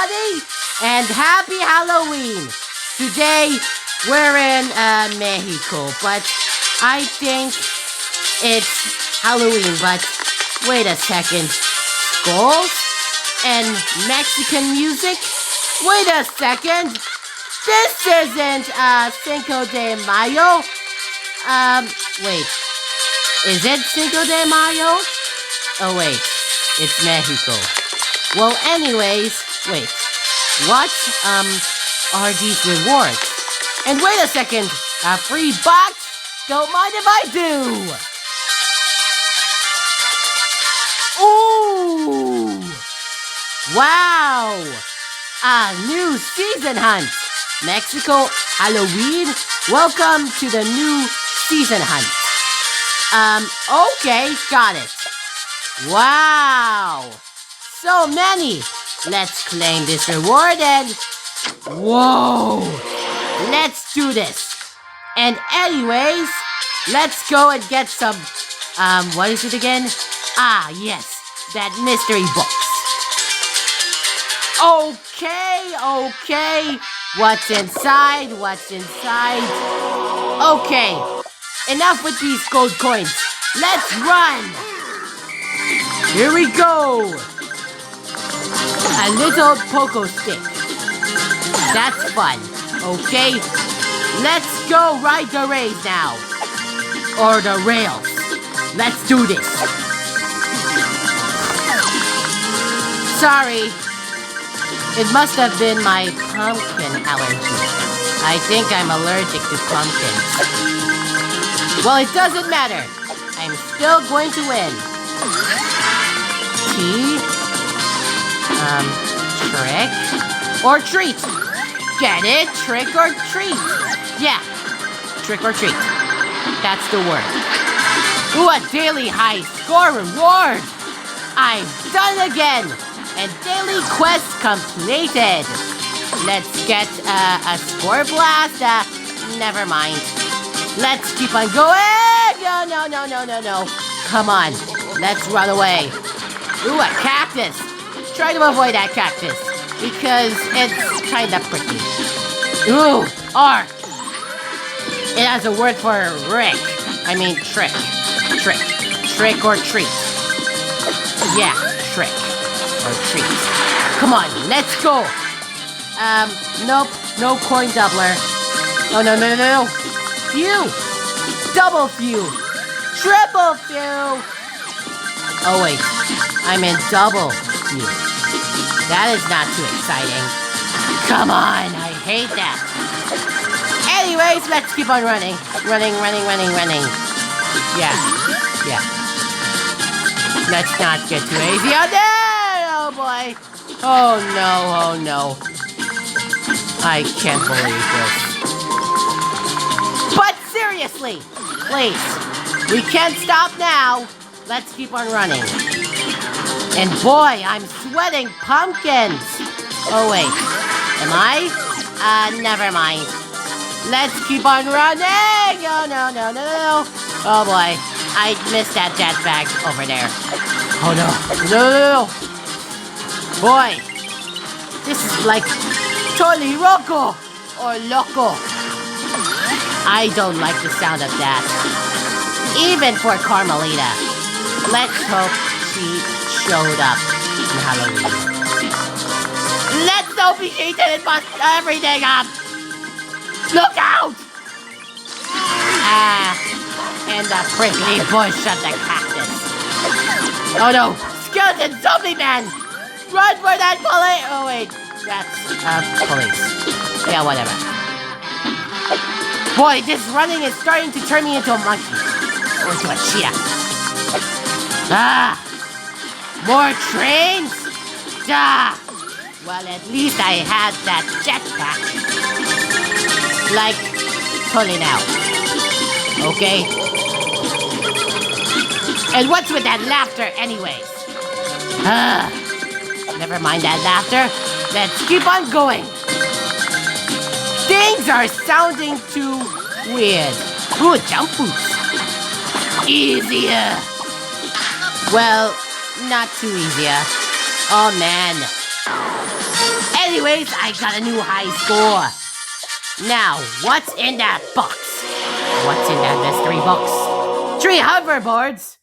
everybody, and happy Halloween. Today, we're in Mexico, but I think it's Halloween, but wait a second. Skulls? And Mexican music? Wait a second. This isn't Cinco de Mayo. Wait. Is it Cinco de Mayo? Oh, wait. It's Mexico. Well, anyways, wait. What, are these rewards? And wait a second. A free box? Don't mind if I do. Ooh! Wow! A new season hunt. Mexico Halloween. Welcome to the new season hunt. Okay, got it. Wow! So many! Let's claim this reward and... Whoa! Let's do this! And anyways, let's go and get some... what is it again? Ah, yes, that mystery box. Okay. What's inside? Okay, enough with these gold coins. Let's run! Here we go! A little pogo stick. That's fun. Okay, let's go ride the rails now. Or the rails. Let's do this. Sorry. It must have been my pumpkin allergy. I think I'm allergic to pumpkins. Well, it doesn't matter. I'm still going to win. Trick or treat. Get it? Trick or treat. Yeah, trick or treat. That's the word. Ooh, a daily high score reward. I've done again. And daily quest completed. Let's get a score blast. Never mind. Let's keep on going. No. Come on. Let's run away. Ooh, a cactus. Try to avoid that cactus because it's kind of prickly. Ooh, R. It has a word for Rick. I mean trick. Trick or treat. Yeah, trick. Or treat. Come on, let's go. Nope, no coin doubler. Oh, no. Few. Double few. Triple few. Oh, wait. I'm in double few. That is not too exciting. Come on, I hate that. Anyways, let's keep on running. Running. Yeah. Let's not get too easy on there. Oh boy. Oh no. I can't believe this. But seriously, please, we can't stop now. Let's keep on running. And boy, I'm sweating pumpkins. Oh wait, am I? Never mind. Let's keep on running. Oh no. Oh boy, I missed that jetpack over there. Oh no. Boy, this is like totally roco or loco. I don't like the sound of that. Even for Carmelita. Let's hope she showed up in Halloween. Let's hope she didn't bust everything up. Look out! And the prickly bush of the cactus. Oh no, skeleton zombie man! Run for that police! Oh wait, that's, police. Yeah, whatever. Boy, this running is starting to turn me into a monkey. Or into a cheetah. More trains? Well, at least I had that jetpack. Like, totally now. Okay? And what's with that laughter anyways? Never mind that laughter. Let's keep on going. Things are sounding too weird. Ooh, jump boots. Easier. Well, not too easier. Oh, man. Anyways, I got a new high score. Now, what's in that box? What's in that mystery box? 3 hoverboards?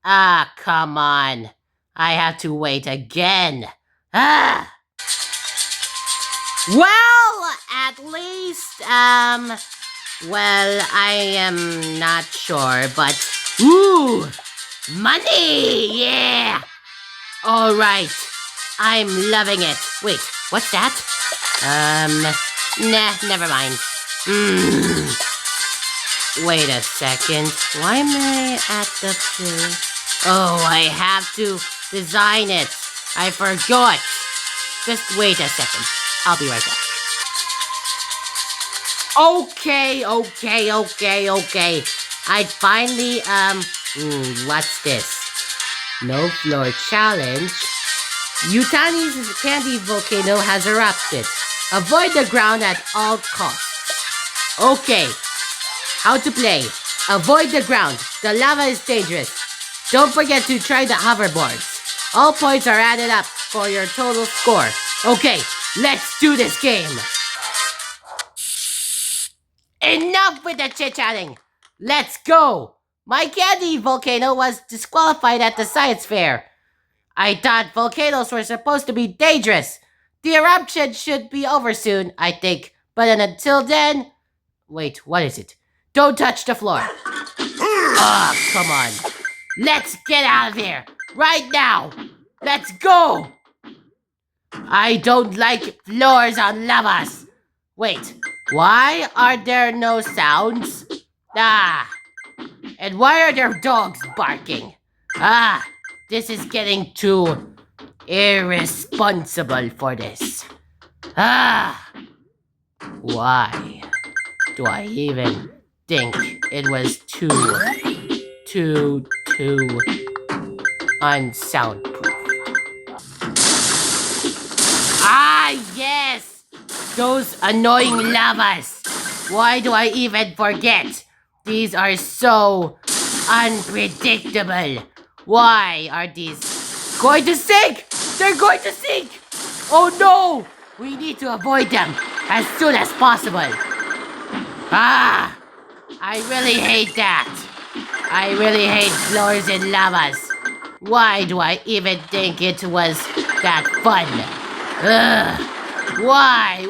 Ah, come on. I have to wait again. Ah! Well, at least, well, I am not sure, but... Ooh! Money! Yeah! Alright. I'm loving it. Wait, what's that? Nah, never mind. Wait a second. Why am I at the field? Oh, I have to design it. I forgot. Just wait a second. I'll be right back. Okay. I finally, what's this? No floor challenge. Yutani's candy volcano has erupted. Avoid the ground at all costs. Okay. How to play. Avoid the ground. The lava is dangerous. Don't forget to try the hoverboards. All points are added up for your total score. Okay, let's do this game. Enough with the chit-chatting. Let's go. My candy volcano was disqualified at the science fair. I thought volcanoes were supposed to be dangerous. The eruption should be over soon, I think. But until then... Wait, what is it? Don't touch the floor. Oh, come on. Let's get out of here. Right now. Let's go. I don't like floors on lavas. Wait, why are there no sounds? Ah. And why are there dogs barking? Ah. This is getting too irresponsible for this. Ah! Why do I even think it was too unsoundproof? Ah, yes! Those annoying lavas! Why do I even forget? These are so unpredictable. Why are these going to sink? They're going to sink! Oh no! We need to avoid them as soon as possible. Ah! I really hate that. I really hate floors and lavas. Why do I even think it was that fun? Ugh! Why?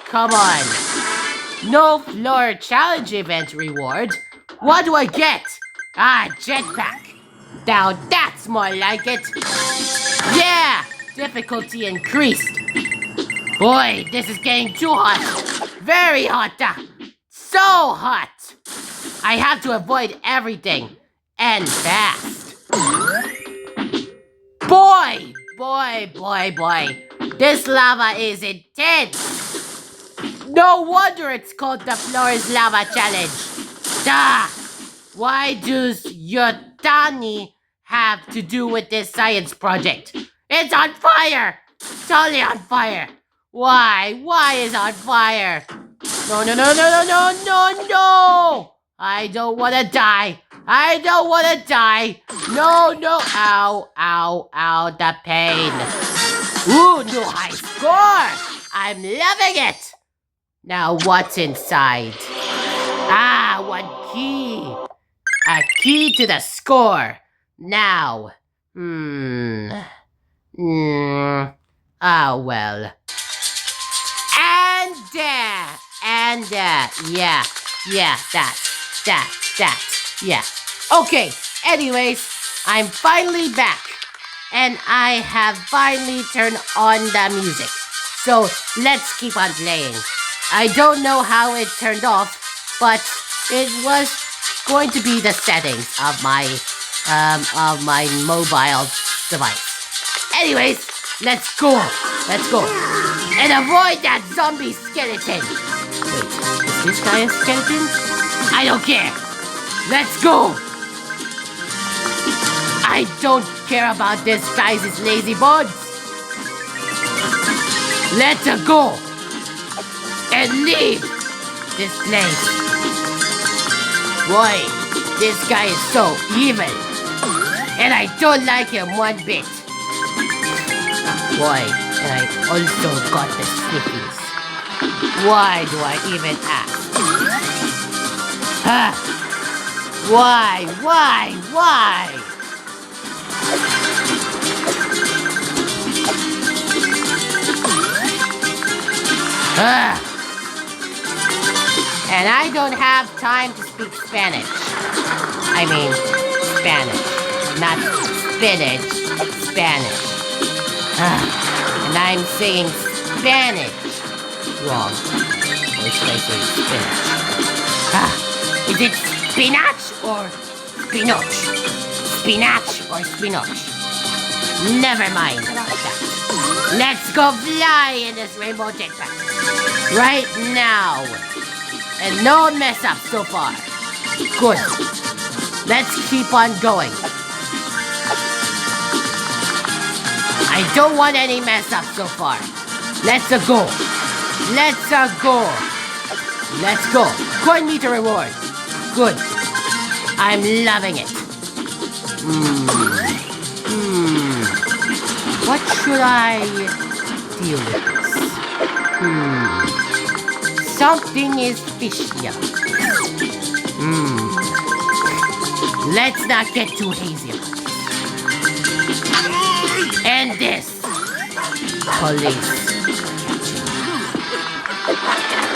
Come on. No floor challenge event reward. What do I get? Ah, jetpack. Now that's more like it. Yeah! Difficulty increased. Boy, this is getting too hot. Very hot. So hot. I have to avoid everything. And fast. Boy. This lava is intense. No wonder it's called the Flores Lava Challenge. Duh. Why does Yutani have to do with this science project? It's on fire! Totally on fire! Why? Why is it on fire? No! I don't wanna die! No! Ow, the pain. Ooh, new high score! I'm loving it! Now what's inside? Ah, one key. A key to the score. Now. Ah, well. And yeah, yeah. Okay, anyways, I'm finally back. And I have finally turned on the music. So, let's keep on playing. I don't know how it turned off, but it was going to be the settings of my mobile device. Anyways, let's go. And avoid that zombie skeleton. Wait, is this guy a skeleton? I don't care. Let's go. I don't care about this guy's lazy bones. Let's go. And leave this place. Boy, this guy is so evil. And I don't like him one bit. Boy, and I also got the sniffies. Why do I even ask? Huh? Why? And I don't have time to speak Spanish. I mean, Spanish. Not spinach, Spanish. And I'm saying Spanish wrong. Or should I say spinach? Is it spinach or spinach? Spinach or spinach? Never mind about that. Let's go fly in this rainbow jetpack. Right now. And no mess up so far. Good. Let's keep on going. I don't want any mess up so far. Let's go. Let's go. Coin meter reward. Good. I'm loving it. What should I deal with this? Something is fishy. Let's not get too hazy about this. And this. Police.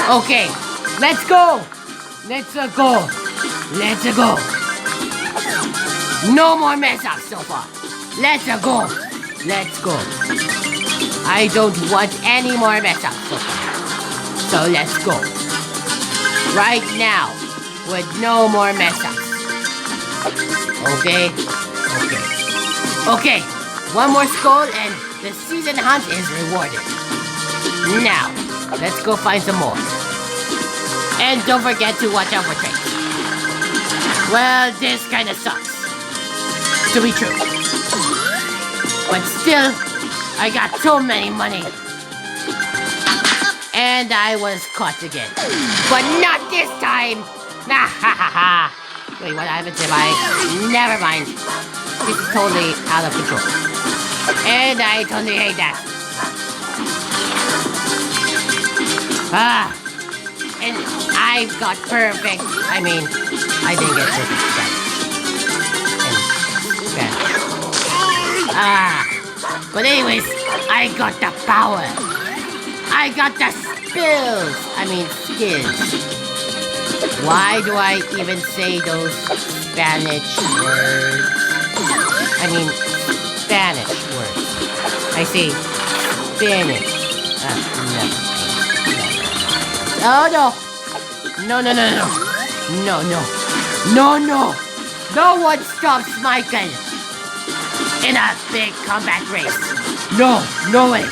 Okay, let's go. No more mess ups so far. Let's go. I don't want any more mess ups so far. So let's go. Right now, with no more mess ups. Okay. One more skull and the season hunt is rewarded. Now, let's go find some more. And don't forget to watch out for tricks. Well, this kind of sucks. To be true. But still, I got so many money. And I was caught again. But not this time! Wait, what happened to my... Never mind. This is totally out of control. And I totally hate that. And I got perfect. I mean, I didn't get perfect Spanish. But anyways, I got the power. I got the skills. Why do I even say those Spanish words? Spanish words. I say Spanish. Oh no! No! No one stops Michael in a big combat race. No way.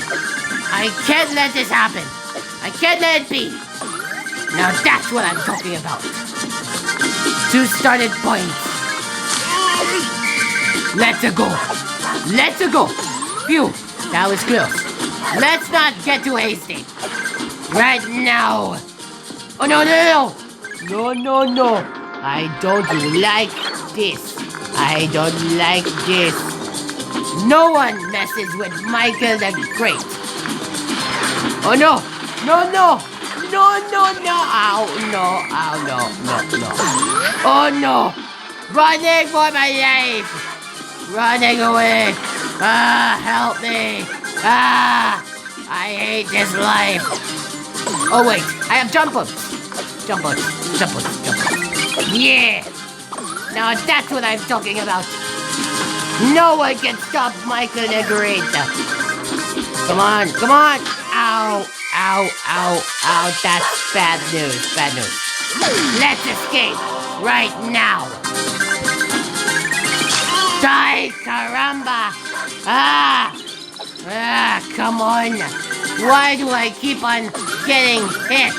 I can't let this happen. I can't let it be. Now that's what I'm talking about. 2 started points. Let's go. Phew, that was close. Let's not get too hasty. Right now. Oh no. I don't like this. No one messes with Michael the Great. Oh no. Ow, no. Oh no. Running for my life. Running away. Help me. I hate this life. Oh wait, I have jump ups. Yeah. Now that's what I'm talking about. No one can stop Michael the Great. Come on. Ow. That's bad news. Let's escape right now. Die, caramba. Come on. Why do I keep on getting hit?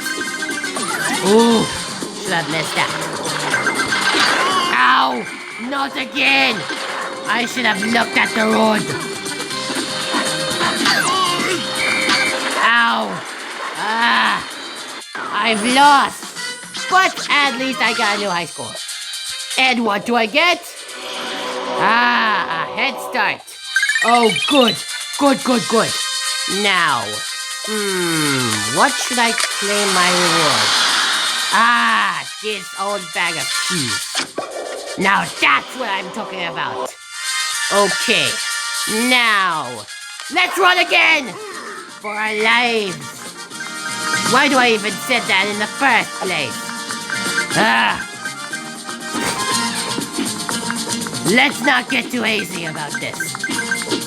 Ooh, should have missed that. Ow, not again. I should have looked at the road. Ow. I've lost. But at least I got a new high score. And what do I get? A head start. Oh, good. Good, good, good. Now, what should I claim my reward? Ah, this old bag of cheese. Now that's what I'm talking about. Okay, now, let's run again! For our lives. Why do I even said that in the first place? Let's not get too hazy about this.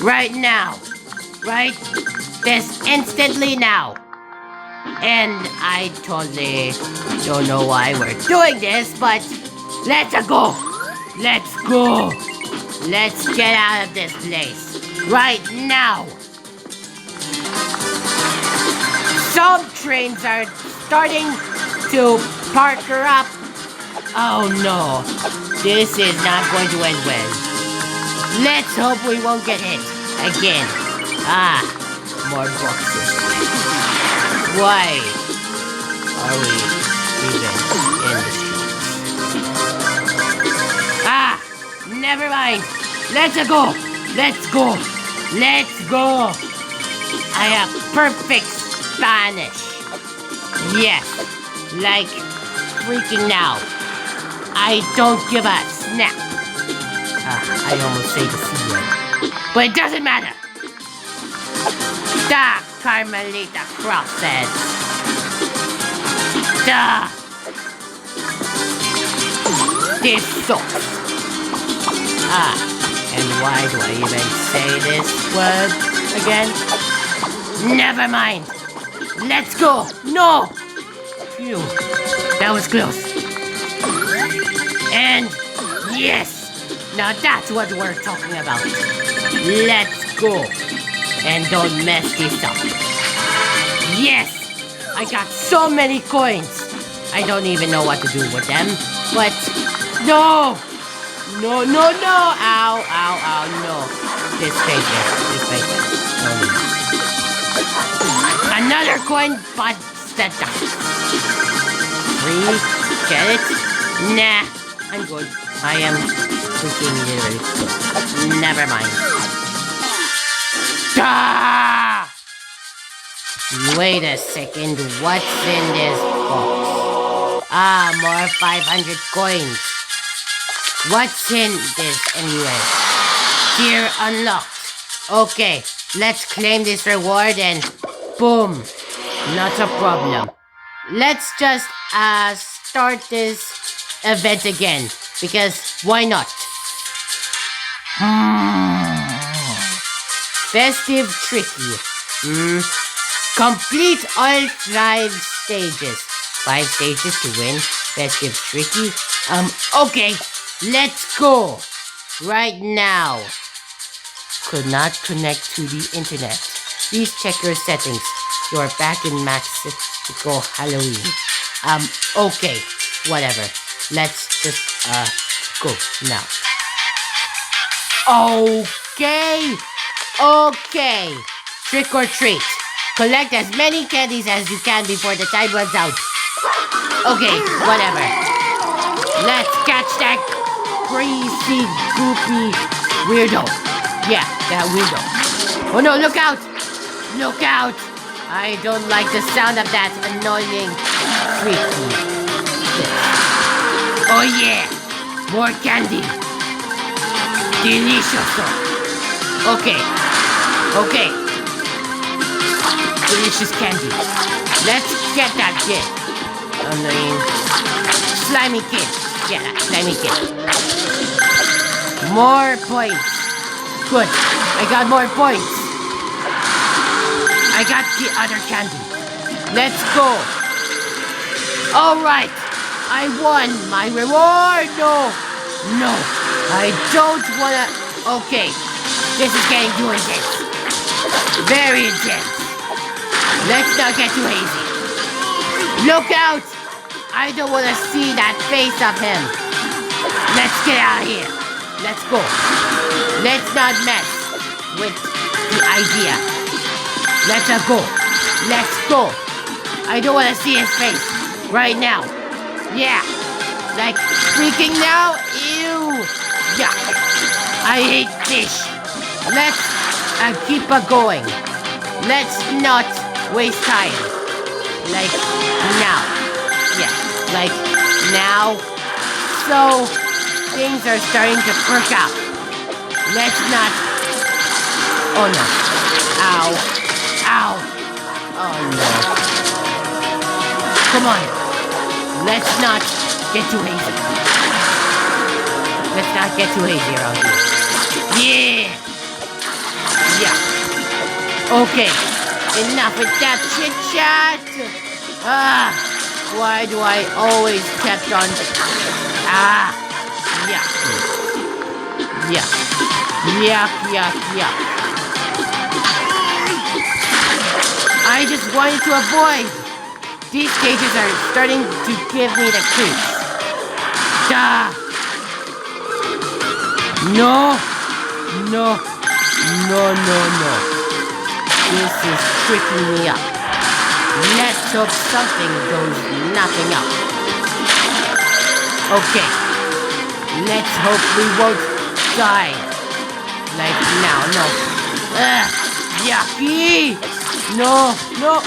Right now. Right? This instantly now. And I totally don't know why we're doing this, but let's go. Let's go. Let's get out of this place. Right now. Some trains are starting to parker up. Oh no. This is not going to end well. Let's hope we won't get hit again. Ah, more boxes. Why are we even in the streets? Ah, never mind. Let's go. Let's go. Let's go. I have perfect Spanish. Yes, like freaking now. I don't give a snap. I almost say the C word. But it doesn't matter. Da Carmelita Crosses. Da. This sucks. And why do I even say this word again? Never mind. Let's go. No. Phew. That was close. And yes. Now that's what we're talking about. Let's go. And don't mess this up. Yes! I got so many coins. I don't even know what to do with them. But no! No, no, no! Ow, ow, ow, no. This face here. This face here. No, no. Another coin, but set down. 3. Get it? Nah. I'm good. I am freaking literally good. Never mind. Ah! Wait a second, what's in this box? Ah, more 500 coins. What's in this anyway? Tier unlocked. Okay, let's claim this reward and boom. Not a problem. Let's just start this event again, because why not? Festive Tricky. Complete all 5 stages. 5 stages to win Festive Tricky. Okay, let's go. Right now. Could not connect to the internet. Please check your settings. You are back in Mexico Halloween. Okay, whatever. Let's just, go now. Okay. Okay. Trick or treat. Collect as many candies as you can before the time runs out. Okay, whatever. Let's catch that crazy, goofy weirdo. Yeah, that weirdo. Oh no, look out! Look out! I don't like the sound of that annoying freaky shit. Oh yeah! More candy! Delicious! Okay. Okay. Delicious candy. Let's get that kid. Annoying slimy kid. Yeah, that slimy kid. More points. Good. I got more points. I got the other candy. Let's go. Alright. I won my reward. No. No. I don't wanna. Okay. This is getting too intense. Very intense. Let's not get too hazy. Look out. I don't wanna see that face of him. Let's get out of here. Let's go. Let's not mess with the idea. Let's go. Let's go. I don't want to see his face right now. Yeah. Like freaking now. Ew. Yuck. I hate fish. Let's and keep it going. Let's not waste time. Like now. Yeah, like now. So things are starting to perk up. Let's not. Oh no. Ow. Ow. Oh no. Come on. Let's not get too hazy. Let's not get too hazy around here. Yeah. Yeah. Okay. Enough with that chit chat. Why do I always kept on? Yuck. Yuck. Yuck, yuck, yuck. I just wanted to avoid. These cages are starting to give me the creeps. Duh. No. No. No, no, no. This is tricking me up. Let's hope something goes nothing up. Okay. Let's hope we won't die. Like now, no. Yucky! No, no.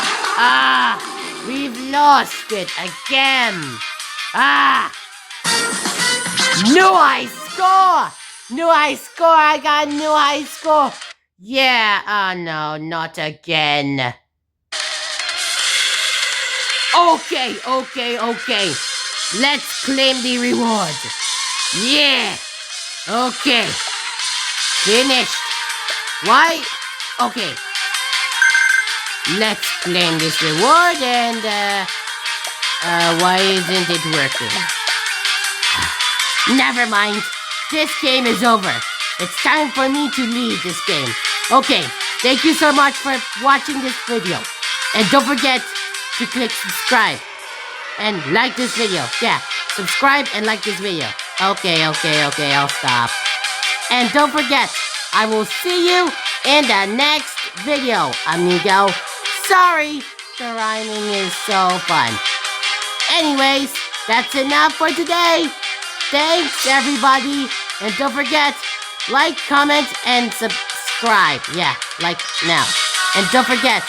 We've lost it again. New high score! New high score! I got new high score! Yeah, no, not again. Okay. Let's claim the reward. Yeah. Okay. Finished. Why? Okay. Let's claim this reward and, why isn't it working? Never mind. This game is over. It's time for me to leave this game. Okay, thank you so much for watching this video. And don't forget to click subscribe. And like this video. Yeah, subscribe and like this video. Okay, I'll stop. And don't forget, I will see you in the next video, amigo. Sorry, the rhyming is so fun. Anyways, that's enough for today. Thanks, everybody. And don't forget, like, comment, and subscribe. Yeah, like now. And don't forget,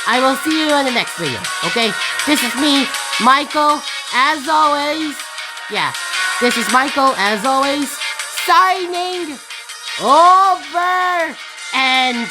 I will see you in the next video, okay? This is me, Michael, as always. Yeah, this is Michael, as always, signing over and